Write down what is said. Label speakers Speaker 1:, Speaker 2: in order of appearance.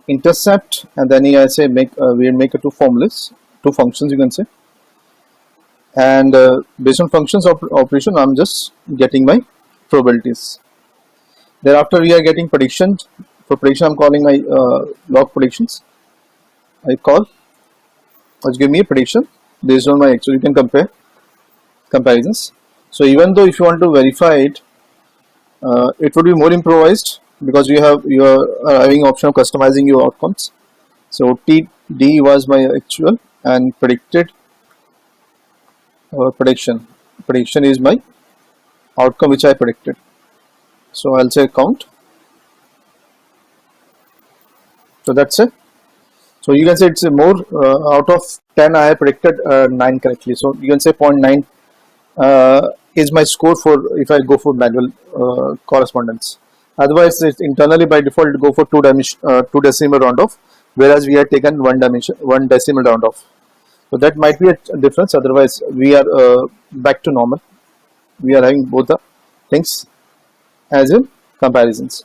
Speaker 1: intercept, and then I say we'll make two formulas, two functions you can say, and based on functions operation I'm just getting my probabilities. Thereafter we are getting predictions. For prediction I'm calling my log predictions. Let's give me a prediction based on my so you can compare comparisons. So even though if you want to verify it, it would be more improvised because you are having option of customizing your outcomes. So TD was my actual and predicted prediction. Prediction is my outcome which I predicted. So I'll say count. So that's it. So you can say it's a more out of 10 I have predicted 9 correctly. So you can say 0.9 is my score for if I go for manual correspondence. Otherwise, it's internally by default go for two decimal round off, whereas we have taken one decimal round off. So that might be a difference. Otherwise, we are back to normal. We are having both the things as in comparisons.